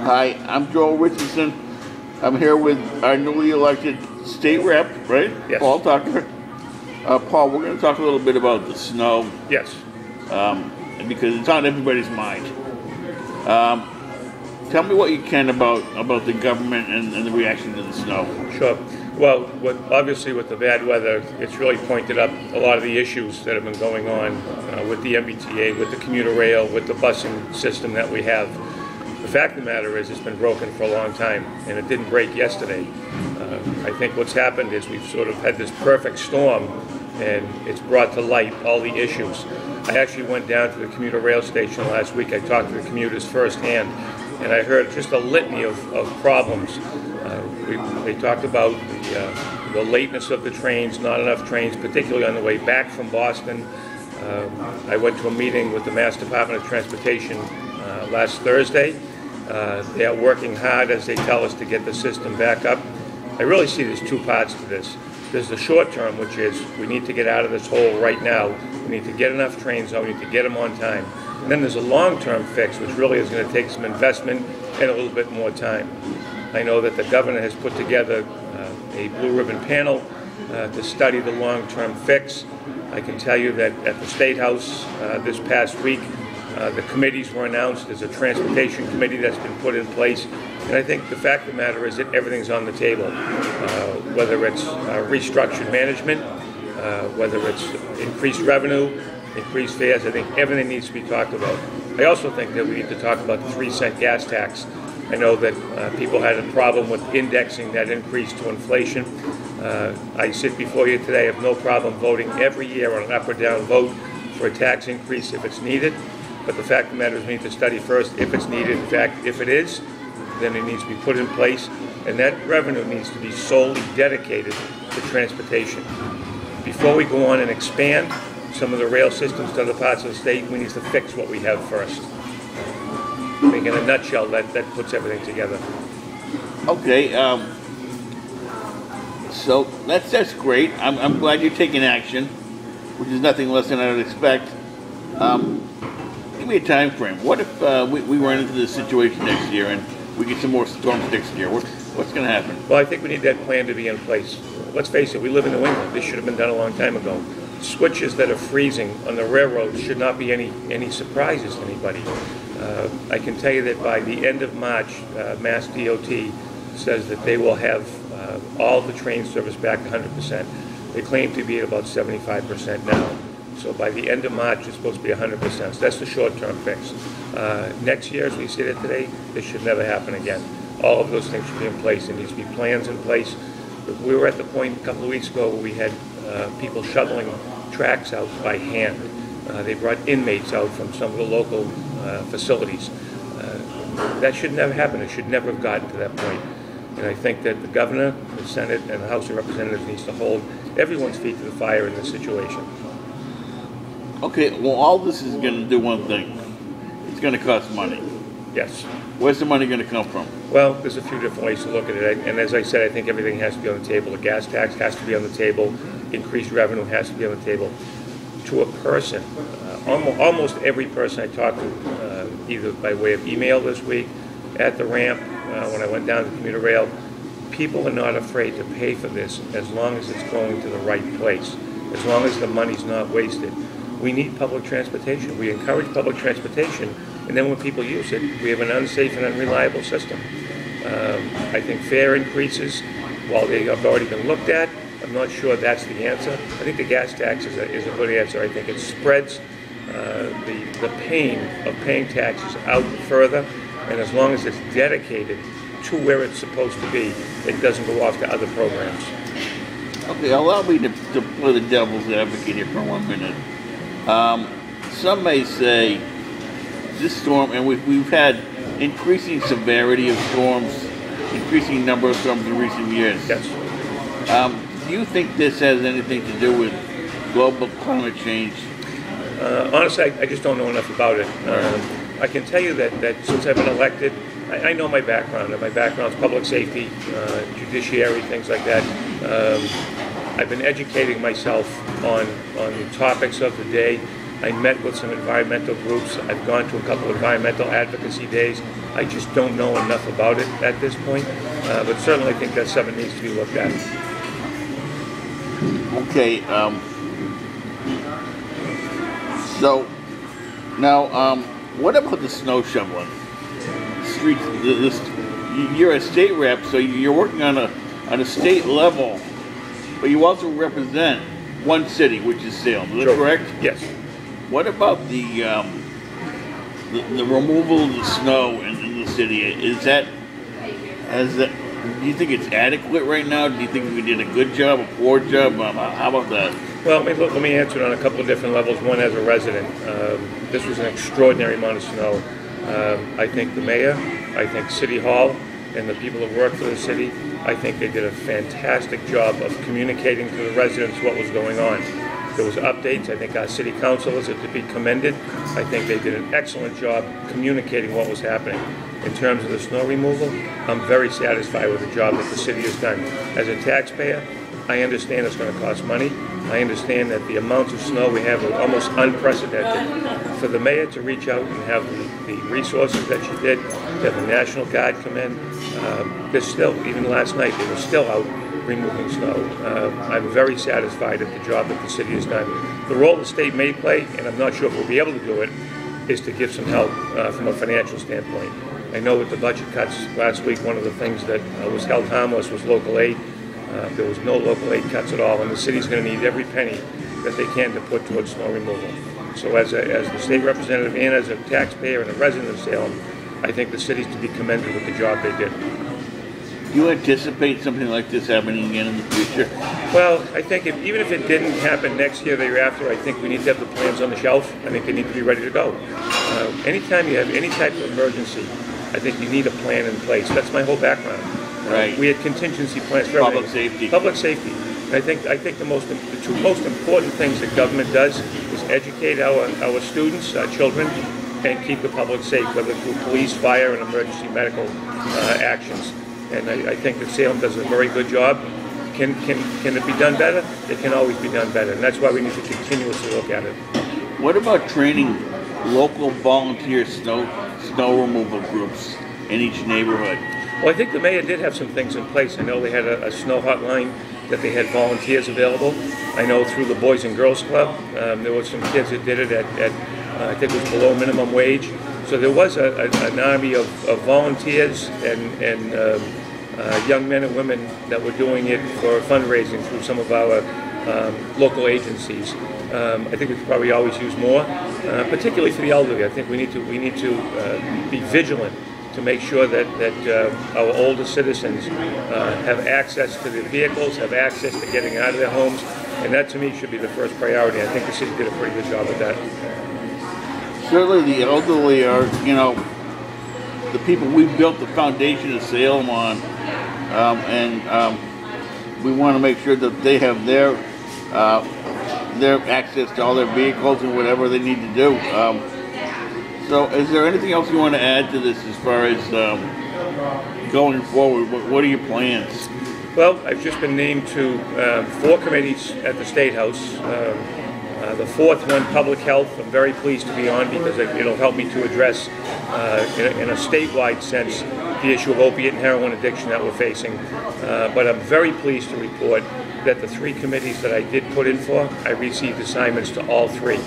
Hi, I'm Joel Richardson. I'm here with our newly elected state rep, right? Yes. Paul Tucker. Paul, we're going to talk a little bit about the snow. Yes. Because it's on everybody's mind. Tell me what you can about the government and the reaction to the snow. Sure. Well, obviously with the bad weather, it's really pointed up a lot of the issues that have been going on with the MBTA, with the commuter rail, with the busing system that we have. The fact of the matter is it's been broken for a long time, and it didn't break yesterday. I think what's happened is we've sort of had this perfect storm, and it's brought to light all the issues. I actually went down to the commuter rail station last week. I talked to the commuters firsthand, and I heard just a litany of problems. They talked about the lateness of the trains, not enough trains, particularly on the way back from Boston. I went to a meeting with the Mass Department of Transportation last Thursday. They are working hard, as they tell us, to get the system back up. I really see there's two parts to this. There's the short term, which is we need to get out of this hole right now. We need to get enough trains out. We need to get them on time. And then there's a long-term fix, which really is going to take some investment and a little bit more time. I know that the governor has put together a blue ribbon panel to study the long-term fix. I can tell you that at the State House this past week, the committees were announced. There's a transportation committee that's been put in place. And I think the fact of the matter is that everything's on the table, whether it's restructured management, whether it's increased revenue, increased fares. I think everything needs to be talked about. I also think that we need to talk about the 3-cent gas tax. I know that people had a problem with indexing that increase to inflation. I sit before you today, I have no problem voting every year on an up or down vote for a tax increase if it's needed. But the fact of the matter is we need to study first if it's needed. In fact, if it is, then it needs to be put in place. And that revenue needs to be solely dedicated to transportation. Before we go on and expand some of the rail systems to other parts of the state, we need to fix what we have first. I think in a nutshell, that puts everything together. Okay, so that's great. I'm glad you're taking action, which is nothing less than I would expect. Give me a time frame. What if we run into this situation next year and we get some more storms next year? What's going to happen? Well, I think we need that plan to be in place. Let's face it, we live in New England. This should have been done a long time ago. Switches that are freezing on the railroad should not be any surprises to anybody. I can tell you that by the end of March, Mass DOT says that they will have all the train service back to 100%. They claim to be at about 75% now. So by the end of March, it's supposed to be 100%. So that's the short-term fix. Next year, as we sit here today, this should never happen again. All of those things should be in place. There needs to be plans in place. We were at the point a couple of weeks ago where we had people shoveling tracks out by hand. They brought inmates out from some of the local facilities. That should never happen. It should never have gotten to that point. And I think that the governor, the Senate, and the House of Representatives needs to hold everyone's feet to the fire in this situation. Okay, well, all this is going to do one thing. It's going to cost money. Yes. Where's the money going to come from? Well, there's a few different ways to look at it. And as I said, I think everything has to be on the table. The gas tax has to be on the table. Increased revenue has to be on the table. To a person, almost every person I talked to, either by way of email this week, at the ramp, when I went down to commuter rail, people are not afraid to pay for this as long as it's going to the right place, as long as the money's not wasted. We need public transportation. We encourage public transportation, and then when people use it, we have an unsafe and unreliable system. I think fare increases, while they have already been looked at, I'm not sure that's the answer. I think the gas tax is a good answer. I think it spreads the pain of paying taxes out further, and as long as it's dedicated to where it's supposed to be, it doesn't go off to other programs. Okay, allow me to play the devil's advocate here for 1 minute. Some may say this storm, and we've had increasing severity of storms, increasing number of storms in recent years. Yes. Do you think this has anything to do with global climate change? Honestly, I just don't know enough about it. I can tell you that since I've been elected, I know my background, and my background is public safety, judiciary, things like that. I've been educating myself on the topics of the day. I met with some environmental groups. I've gone to a couple of environmental advocacy days. I just don't know enough about it at this point, but certainly I think that's something that needs to be looked at. Okay, so now, what about the snow shoveling? Streets, you're a state rep, so you're working on a state level, but you also represent one city, which is Salem. Is that correct? Yes. What about the removal of the snow in the city? Do you think it's adequate right now? Do you think we did a good job, a poor job? How about that? Well, let me answer it on a couple of different levels. One, as a resident, this was an extraordinary amount of snow. I think the mayor, I think City Hall, and the people who work for the city, I think they did a fantastic job of communicating to the residents what was going on. There was updates. I think our city councilors are to be commended. I think they did an excellent job communicating what was happening. In terms of the snow removal, I'm very satisfied with the job that the city has done. As a taxpayer, I understand it's going to cost money. I understand that the amounts of snow we have are almost unprecedented. For the mayor to reach out and have the resources that she did, to have the National Guard come in, they're still, even last night, they were still out removing snow. I'm very satisfied at the job that the city has done. The role the state may play, and I'm not sure if we'll be able to do it, is to give some help from a financial standpoint. I know with the budget cuts last week, one of the things that was held harmless was local aid. There was no local aid cuts at all, and the city's going to need every penny that they can to put towards snow removal. So as the state representative and as a taxpayer and a resident of Salem, I think the city's to be commended with the job they did. Do you anticipate something like this happening again in the future? Well, I think even if it didn't happen next year, the year after, I think we need to have the plans on the shelf. I think they need to be ready to go. Anytime you have any type of emergency, I think you need a plan in place. That's my whole background. Right. We had contingency plans for Public everything. safety. Public safety. And I think the two most important things that government does is educate our students, our children, and keep the public safe, whether through police, fire, and emergency medical actions. And I think that Salem does a very good job. Can it be done better? It can always be done better, and that's why we need to continuously look at it. What about training local volunteer snow removal groups in each neighborhood? Well, I think the mayor did have some things in place. I know they had a snow hotline, that they had volunteers available. I know through the Boys and Girls Club, there were some kids that did it at I think it was below minimum wage. So there was an army of volunteers and young men and women that were doing it for fundraising through some of our local agencies. I think we could probably always use more, particularly for the elderly. I think we need to be vigilant to make sure that our older citizens have access to their vehicles, have access to getting out of their homes, and that to me should be the first priority. I think the city did a pretty good job with that. Certainly the elderly are, the people we built the foundation of Salem on, and we want to make sure that they have their access to all their vehicles and whatever they need to do. So is there anything else you want to add to this as far as going forward? What are your plans? Well, I've just been named to 4 committees at the State House. The 4th one, Public Health, I'm very pleased to be on because it'll help me to address, in a statewide sense, the issue of opiate and heroin addiction that we're facing. But I'm very pleased to report that the 3 committees that I did put in for, I received assignments to all 3.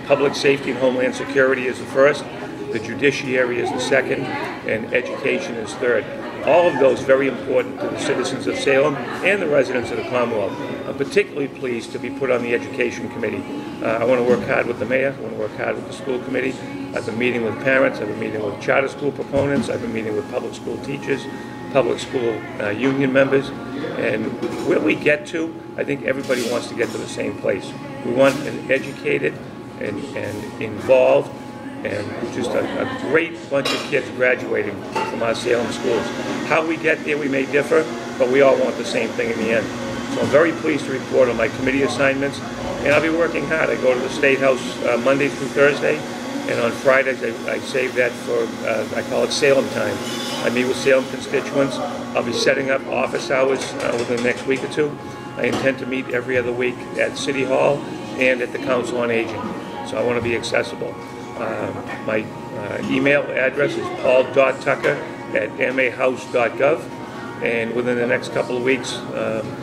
Public Safety and Homeland Security is the first, the Judiciary is the second, and Education is third. All of those very important to the citizens of Salem and the residents of the Commonwealth. I'm particularly pleased to be put on the Education Committee. I want to work hard with the mayor, I want to work hard with the school committee. I've been meeting with parents, I've been meeting with charter school proponents, I've been meeting with public school teachers, public school union members, and where we get to, I think everybody wants to get to the same place. We want an educated and involved and just a great bunch of kids graduating from our Salem schools. How we get there, we may differ, but we all want the same thing in the end. So I'm very pleased to report on my committee assignments, and I'll be working hard. I go to the State House Monday through Thursday, and on Fridays I save that for, I call it Salem time. I meet with Salem constituents. I'll be setting up office hours within the next week or 2. I intend to meet every other week at City Hall and at the Council on Aging. so I want to be accessible. My email address is paul.tucker@mahouse.gov, and within the next couple of weeks,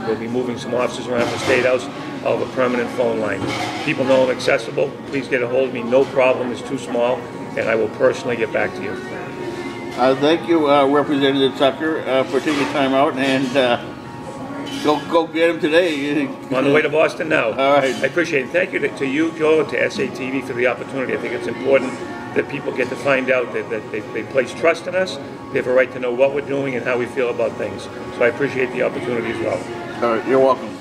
we'll be moving some offices around the State House. I'll have a permanent phone line. People know I'm accessible. Please get a hold of me. No problem is too small, and I will personally get back to you. Thank you, Representative Tucker, for taking time out, and go get him today. I'm on the way to Boston now. All right. I appreciate it. Thank you to you, Joe, and to SATV for the opportunity. I think it's important that people get to find out that they place trust in us. They have a right to know what we're doing and how we feel about things. So I appreciate the opportunity as well. All right, you're welcome.